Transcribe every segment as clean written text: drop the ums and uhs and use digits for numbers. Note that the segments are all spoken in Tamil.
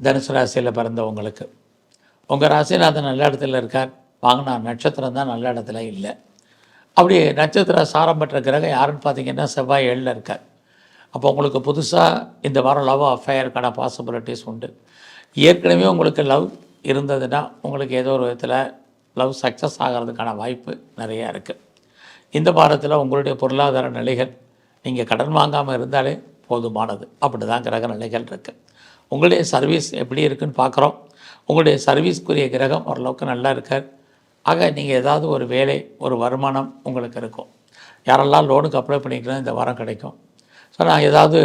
தனுசு ராசியில் பிறந்தவங்களுக்கு உங்கள் ராசிநாதன் நல்ல இடத்துல இருக்கார், வாங்கினா நட்சத்திரம் தான் நல்ல இடத்துல இல்லை. அப்படி நட்சத்திர சாரம் பெற்ற கிரகம் யாருன்னு பார்த்தீங்கன்னா செவ்வாய் 7ல் இருக்கார். அப்போ உங்களுக்கு புதுசாக இந்த வாரம் லவ் அஃபேருக்கான பாசிபிலிட்டிஸ் உண்டு. ஏற்கனவே உங்களுக்கு லவ் இருந்ததுன்னா உங்களுக்கு ஏதோ ஒரு விதத்தில் லவ் சக்ஸஸ் ஆகிறதுக்கான வாய்ப்பு நிறையா இருக்குது. இந்த வாரத்தில் உங்களுடைய பொருளாதார நிலைகள் நீங்கள் கடன் வாங்காமல் இருந்தாலே போதுமானது. அப்படி தான் கிரக நிலைகள் இருக்குது. உங்களுடைய சர்வீஸ் எப்படி இருக்குதுன்னு பார்க்குறோம். உங்களுடைய சர்வீஸ்க்குரிய கிரகம் ஓரளவுக்கு நல்லா இருக்கார். ஆக நீங்கள் ஏதாவது ஒரு வேலை, ஒரு வருமானம் உங்களுக்கு இருக்கும். யாரெல்லாம் லோனுக்கு அப்ளை பண்ணிக்கலாம் இந்த வாரம் கிடைக்கும். ஸோ நான் ஏதாவது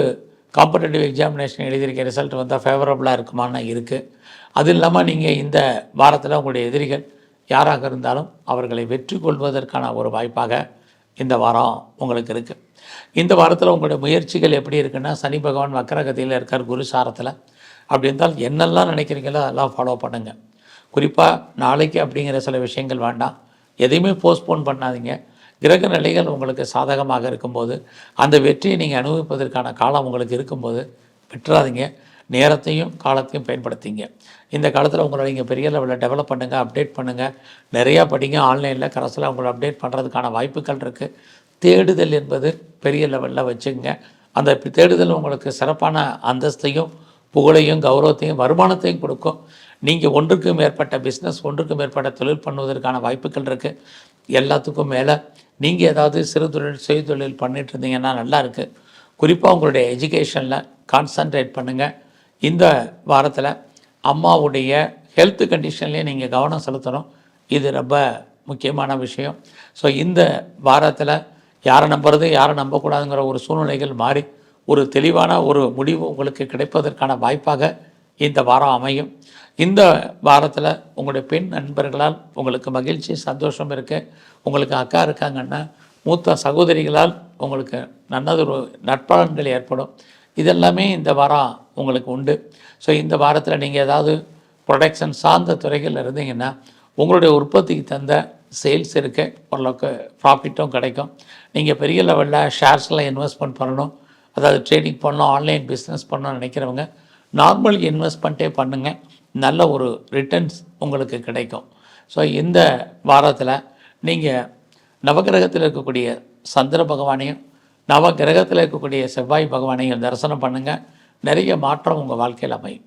காம்படேட்டிவ் எக்ஸாமினேஷன் எழுதியிருக்க ரிசல்ட் வந்தால் ஃபேவரபுளாக இருக்குமான்னு இருக்குது. அது இல்லாமல் நீங்கள் இந்த வாரத்தில் உங்களுடைய எதிரிகள் யாராக இருந்தாலும் அவர்களை வெற்றி கொள்வதற்கான ஒரு வாய்ப்பாக இந்த வாரம் உங்களுக்கு இருக்குது. இந்த வாரத்தில் உங்களுடைய முயற்சிகள் எப்படி இருக்குன்னா, சனி பகவான் வக்கரகதியில் இருக்கார் குரு சாரத்தில். அப்படி இருந்தால் என்னெல்லாம் நினைக்கிறீங்களோ அதெல்லாம் ஃபாலோ பண்ணுங்கள். குறிப்பாக நாளைக்கு அப்படிங்கிற சில விஷயங்கள் வேண்டாம், எதையுமே போஸ்ட்போன் பண்ணாதீங்க. கிரக நிலைகள் உங்களுக்கு சாதகமாக இருக்கும்போது அந்த வெற்றியை நீங்கள் அனுபவிப்பதற்கான காலம் உங்களுக்கு இருக்கும்போது விட்டுறாதீங்க. நேரத்தையும் காலத்தையும் பயன்படுத்திங்க. இந்த காலத்தில் உங்களை நீங்கள் பெரிய லெவலில் டெவலப் பண்ணுங்கள், அப்டேட் பண்ணுங்கள், நிறையா படிங்க. ஆன்லைனில் கரஸில் உங்களை அப்டேட் பண்ணுறதுக்கான வாய்ப்புகள் இருக்குது. தேடுதல் என்பது பெரிய லெவலில் வச்சுங்க. அந்த தேடுதல் உங்களுக்கு சிறப்பான அந்தஸ்தையும் புகழையும் கௌரவத்தையும் வருமானத்தையும் கொடுக்கும். நீங்கள் ஒன்றுக்கு மேற்பட்ட பிஸ்னஸ், ஒன்றுக்கு மேற்பட்ட தொழில் பண்ணுவதற்கான வாய்ப்புகள் இருக்குது. எல்லாத்துக்கும் மேலே நீங்கள் ஏதாவது சிறு தொழில் சுய தொழில் பண்ணிகிட்டு இருந்தீங்கன்னா நல்லா இருக்குது. குறிப்பாக உங்களுடைய எஜுகேஷனில் கான்சன்ட்ரேட் பண்ணுங்கள். இந்த வாரத்தில் அம்மாவுடைய ஹெல்த் கண்டிஷன்லேயே நீங்கள் கவனம் செலுத்தணும். இது ரொம்ப முக்கியமான விஷயம். ஸோ இந்த வாரத்தில் யாரை நம்புறது யாரை நம்பக்கூடாதுங்கிற ஒரு சூழ்நிலைகள் மாறி ஒரு தெளிவான ஒரு முடிவு உங்களுக்கு கிடைப்பதற்கான வாய்ப்பாக இந்த வாரம் அமையும். இந்த வாரத்தில் உங்களுடைய பெண் நண்பர்களால் உங்களுக்கு மகிழ்ச்சி சந்தோஷம் இருக்குது. உங்களுக்கு அக்கா இருக்காங்கன்னா மூத்த சகோதரிகளால் உங்களுக்கு நல்லதொரு நட்பலன்கள் ஏற்படும். இதெல்லாமே இந்த வாரம் உங்களுக்கு உண்டு. ஸோ இந்த வாரத்தில் நீங்கள் ஏதாவது ப்ரொடக்ஷன் சார்ந்த துறைகள் இருந்தீங்கன்னா உங்களுடைய உற்பத்திக்கு தந்த சேல்ஸ் இருக்க ஓரளவுக்கு ப்ராஃபிட்டும் கிடைக்கும். நீங்கள் பெரிய லெவலில் ஷேர்ஸில் இன்வெஸ்ட்மெண்ட் பண்ணணும், அதாவது ட்ரேடிங் பண்ணணும், ஆன்லைன் பிஸ்னஸ் பண்ணணும்னு நினைக்கிறவங்க நார்மல் இன்வெஸ்ட்மெண்ட்டே பண்ணுங்கள். நல்ல ஒரு ரிட்டர்ன்ஸ் உங்களுக்கு கிடைக்கும். ஸோ இந்த வாரத்தில் நீங்கள் நவகிரகத்தில் இருக்கக்கூடிய சந்திர பகவானையும் நவகிரகத்தில் இருக்கக்கூடிய செவ்வாய் பகவானையும் தரிசனம் பண்ணுங்கள். நிறைய மாற்றம் உங்கள் வாழ்க்கையில் அமையும்.